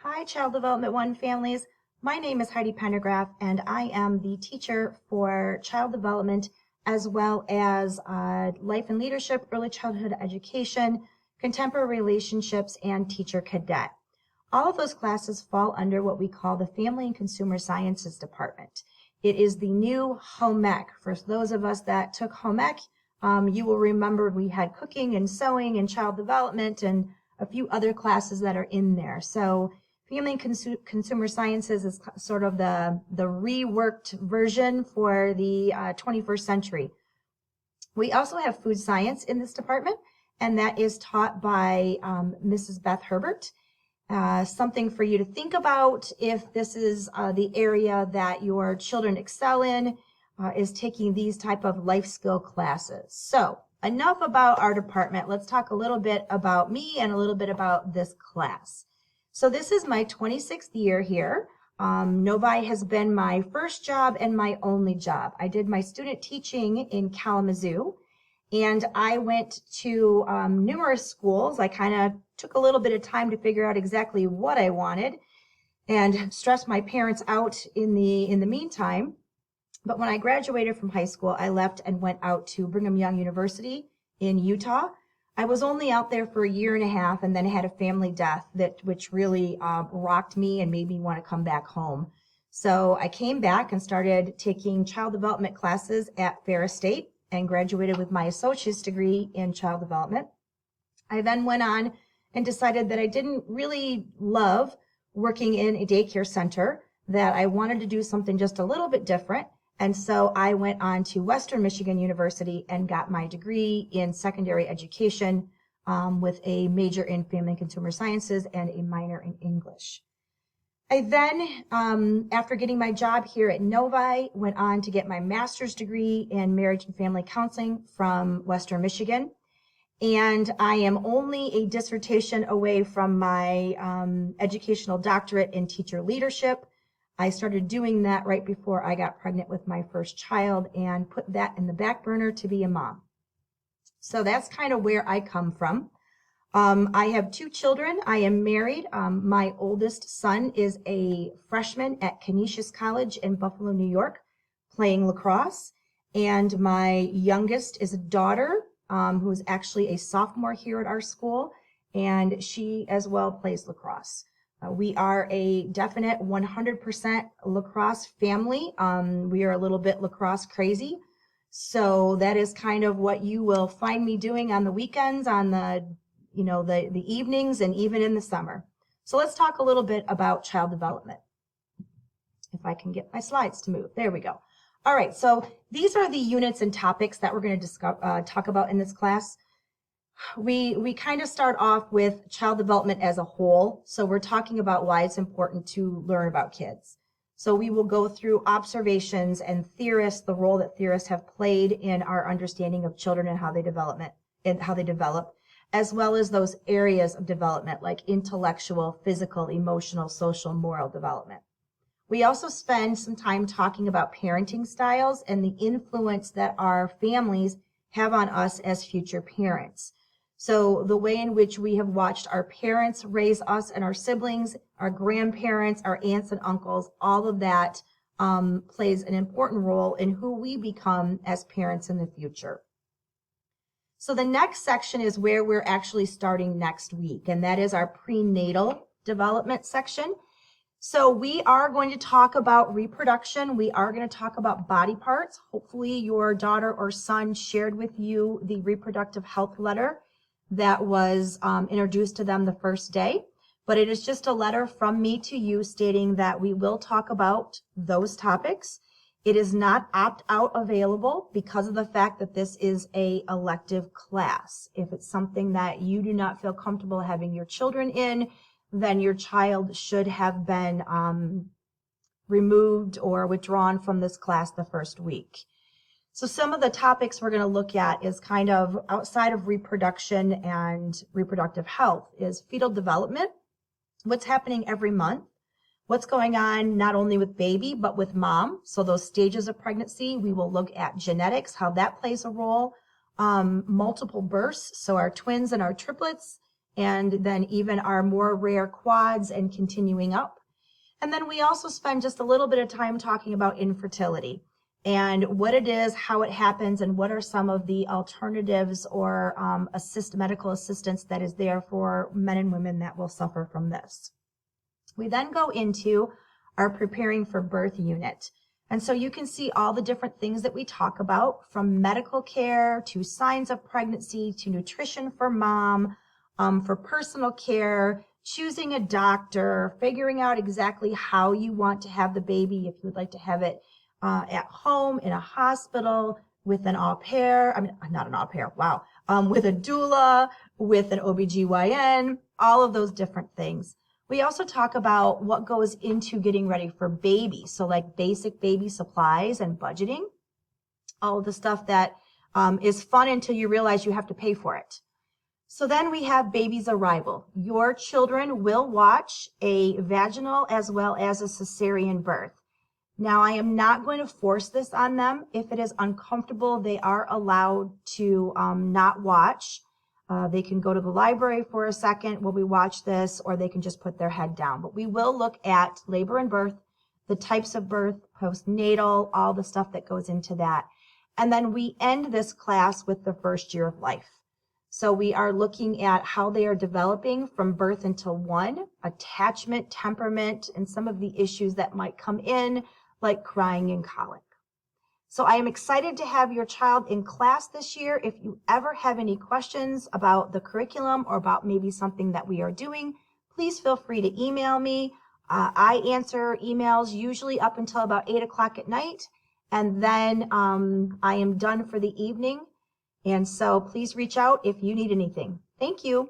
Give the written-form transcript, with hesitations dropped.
Hi, Child Development One families. My name is Heidi Pendergraph, and I am the teacher for child development as well as life and leadership, early childhood education, contemporary relationships, and teacher cadet. All of those classes fall under what we call the Family and Consumer Sciences Department. It is the new home ec. For those of us that took home ec, you will remember we had cooking and sewing and child development and a few other classes that are in there. So Family and Consumer Sciences is sort of the reworked version for the 21st century. We also have food science in this department, and that is taught by Mrs. Beth Herbert. Something for you to think about if this is the area that your children excel in, is taking these type of life skill classes. So enough about our department. Let's talk a little bit about me and a little bit about this class. So this is my 26th year here. Novi has been my first job and my only job. I did my student teaching in Kalamazoo, and I went to numerous schools. I kind of took a little bit of time to figure out exactly what I wanted and stressed my parents out in the meantime. But when I graduated from high school, I left and went out to Brigham Young University in Utah. I was only out there for a year and a half and then had a family death which really rocked me and made me want to come back home. So I came back and started taking child development classes at Ferris State and graduated with my associate's degree in child development. I then went on and decided that I didn't really love working in a daycare center, that I wanted to do something just a little bit different. And so I went on to Western Michigan University and got my degree in secondary education with a major in family and consumer sciences and a minor in English. I then, after getting my job here at Novi, went on to get my master's degree in marriage and family counseling from Western Michigan. And I am only a dissertation away from my educational doctorate in teacher leadership. I started doing that right before I got pregnant with my first child and put that in the back burner to be a mom. So that's kind of where I come from. I have two children. I am married. My oldest son is a freshman at Canisius College in Buffalo, New York, playing lacrosse. And my youngest is a daughter who is actually a sophomore here at our school, and she as well plays lacrosse. We are a definite 100% lacrosse family. We are a little bit lacrosse crazy. So that is kind of what you will find me doing on the weekends, on the evenings, and even in the summer. So let's talk a little bit about child development. If I can get my slides to move. There we go. All right, so these are the units and topics that we're going to talk about in this class. We kind of start off with child development as a whole. So we're talking about why it's important to learn about kids. So we will go through observations and theorists, the role that theorists have played in our understanding of children and how they develop, as well as those areas of development like intellectual, physical, emotional, social, moral development. We also spend some time talking about parenting styles and the influence that our families have on us as future parents. So the way in which we have watched our parents raise us and our siblings, our grandparents, our aunts and uncles, all of that plays an important role in who we become as parents in the future. So the next section is where we're actually starting next week, and that is our prenatal development section. So we are going to talk about reproduction. We are going to talk about body parts. Hopefully your daughter or son shared with you the reproductive health letter that was introduced to them the first day. But it is just a letter from me to you stating that we will talk about those topics. It is not opt-out available because of the fact that this is an elective class. If it's something that you do not feel comfortable having your children in, then your child should have been removed or withdrawn from this class the first week. So some of the topics we're going to look at is kind of outside of reproduction and reproductive health is fetal development, what's happening every month, what's going on not only with baby but with mom. So those stages of pregnancy, we will look at genetics, how that plays a role, multiple births, so our twins and our triplets, and then even our more rare quads and continuing up. And then we also spend just a little bit of time talking about infertility and what it is, how it happens, and what are some of the alternatives or medical assistance that is there for men and women that will suffer from this. We then go into our preparing for birth unit. And so you can see all the different things that we talk about, from medical care to signs of pregnancy to nutrition for mom, for personal care, choosing a doctor, figuring out exactly how you want to have the baby, if you would like to have it at home, in a hospital, with an au pair, not an au pair, wow, with a doula, with an OBGYN, all of those different things. We also talk about what goes into getting ready for baby. So like basic baby supplies and budgeting, all of the stuff that is fun until you realize you have to pay for it. So then we have baby's arrival. Your children will watch a vaginal as well as a cesarean birth. Now, I am not going to force this on them. If it is uncomfortable, they are allowed to not watch. They can go to the library for a second while we watch this, or they can just put their head down. But we will look at labor and birth, the types of birth, postnatal, all the stuff that goes into that. And then we end this class with the first year of life. So we are looking at how they are developing from birth until 1, attachment, temperament, and some of the issues that might come in, like crying and colic. So I am excited to have your child in class this year. If you ever have any questions about the curriculum or about maybe something that we are doing, please feel free to email me. I answer emails usually up until about 8 o'clock at night, and then I am done for the evening. And so please reach out if you need anything. Thank you.